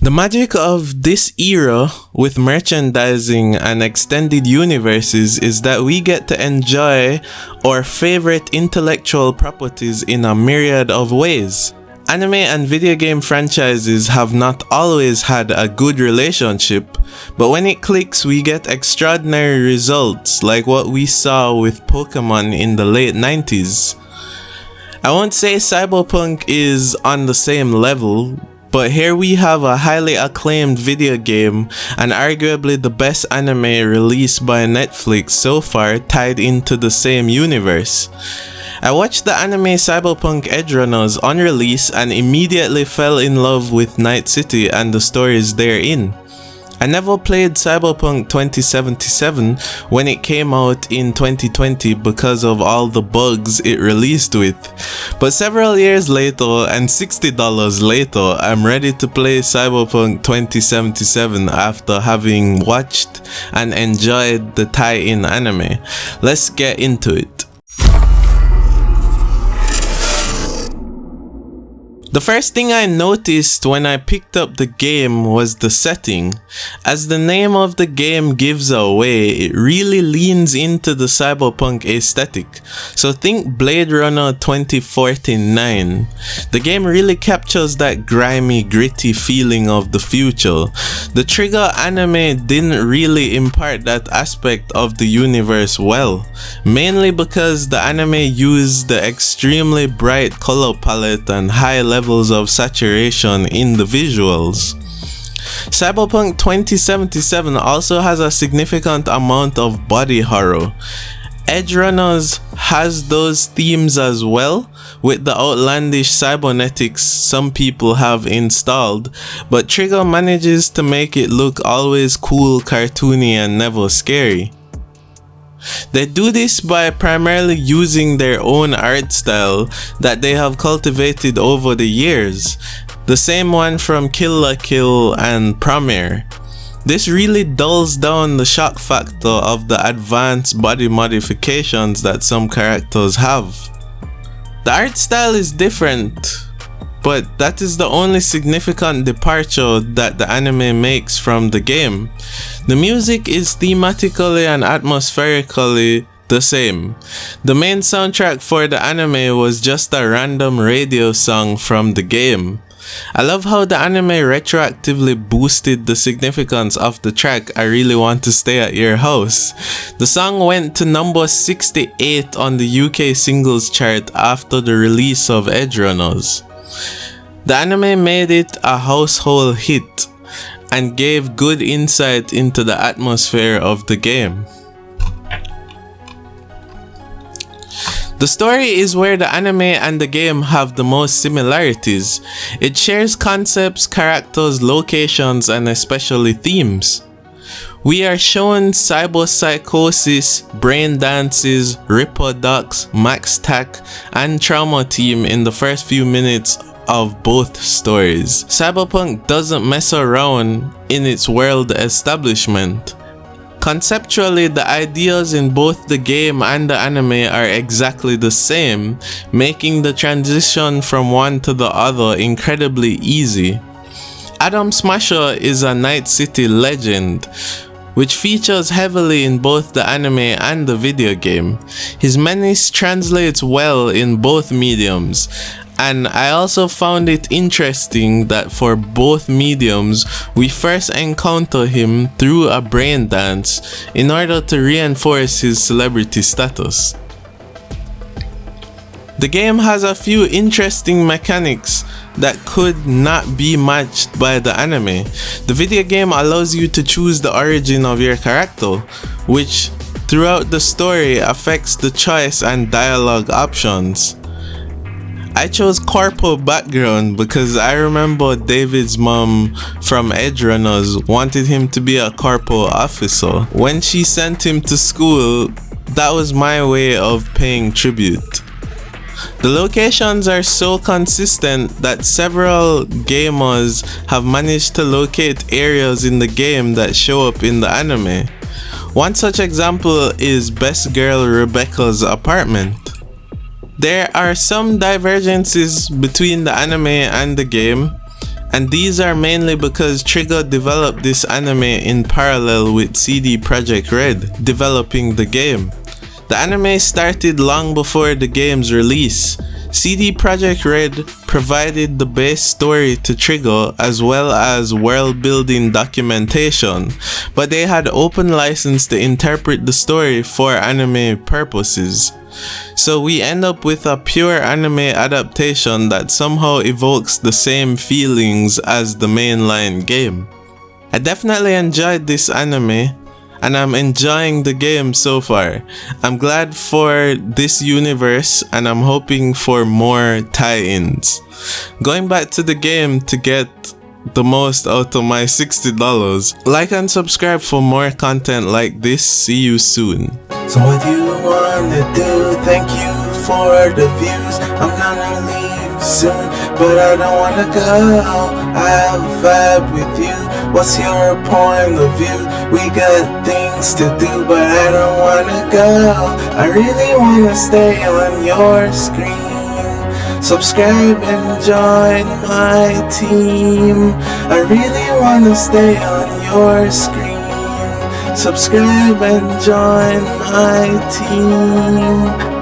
The magic of this era with merchandising and extended universes is that we get to enjoy our favorite intellectual properties in a myriad of ways. Anime and video game franchises have not always had a good relationship, but when it clicks we get extraordinary results like what we saw with Pokemon in the late 90s. I won't say Cyberpunk is on the same level, but here we have a highly acclaimed video game and arguably the best anime released by Netflix so far tied into the same universe. I watched the anime Cyberpunk Edgerunners on release and immediately fell in love with Night City and the stories therein. I never played Cyberpunk 2077 when it came out in 2020 because of all the bugs it released with, but several years later and $60 later, I'm ready to play Cyberpunk 2077 after having watched and enjoyed the tie-in anime. Let's get into it. The first thing I noticed when I picked up the game was the setting. As the name of the game gives away, it really leans into the cyberpunk aesthetic. So think Blade Runner 2049. The game really captures that grimy, gritty feeling of the future. The Trigger anime didn't really impart that aspect of the universe well, mainly because the anime used the extremely bright color palette and high levels of saturation in the visuals. Cyberpunk 2077 also has a significant amount of body horror. Edgerunners has those themes as well, with the outlandish cybernetics some people have installed, but Trigger manages to make it look always cool, cartoony, and never scary. They do this by primarily using their own art style that they have cultivated over the years, the same one from Kill la Kill and Premiere. This really dulls down the shock factor of the advanced body modifications that some characters have. The art style is different, but that is the only significant departure that the anime makes from the game. The music is thematically and atmospherically the same. The main soundtrack for the anime was just a random radio song from the game. I love how the anime retroactively boosted the significance of the track I Really Want to Stay at Your House. The song went to number 68 on the UK singles chart after the release of Edgerunners. The anime made it a household hit and gave good insight into the atmosphere of the game. The story is where the anime and the game have the most similarities. It shares concepts, characters, locations, and especially themes. We are shown cyberpsychosis, brain dances, Ripper Ducks, Max Tack, and Trauma Team in the first few minutes of both stories. Cyberpunk doesn't mess around in its world establishment. Conceptually, the ideas in both the game and the anime are exactly the same, making the transition from one to the other incredibly easy. Adam Smasher is a Night City legend, which features heavily in both the anime and the video game. His menace translates well in both mediums, and I also found it interesting that for both mediums, we first encounter him through a brain dance in order to reinforce his celebrity status. The game has a few interesting mechanics that could not be matched by the anime. The video game allows you to choose the origin of your character, which throughout the story affects the choice and dialogue options. I chose corpo background because I remember David's mom from Edgerunners wanted him to be a corpo officer. When she sent him to school, that was my way of paying tribute. The locations are so consistent that several gamers have managed to locate areas in the game that show up in the anime. One such example is Best Girl Rebecca's apartment. There are some divergences between the anime and the game, And these are mainly because Trigger developed this anime in parallel with CD Projekt Red developing the game. The anime started long before the game's release. CD Projekt Red provided the base story to Trigger as well as world building documentation, but they had open license to interpret the story for anime purposes. So we end up with a pure anime adaptation that somehow evokes the same feelings as the mainline game. I definitely enjoyed this anime, and I'm enjoying the game so far. I'm glad for this universe, and I'm hoping for more tie-ins. Going back to the game to get the most out of my $60. Like and subscribe for more content like this. See you soon. So what you wanna do? Thank you for the views. I'm gonna leave soon, but I don't wanna go. I vibe with you. What's your point of view? We got things to do, but I don't wanna go. I really wanna stay on your screen. Subscribe and join my team. I really wanna stay on your screen. Subscribe and join my team.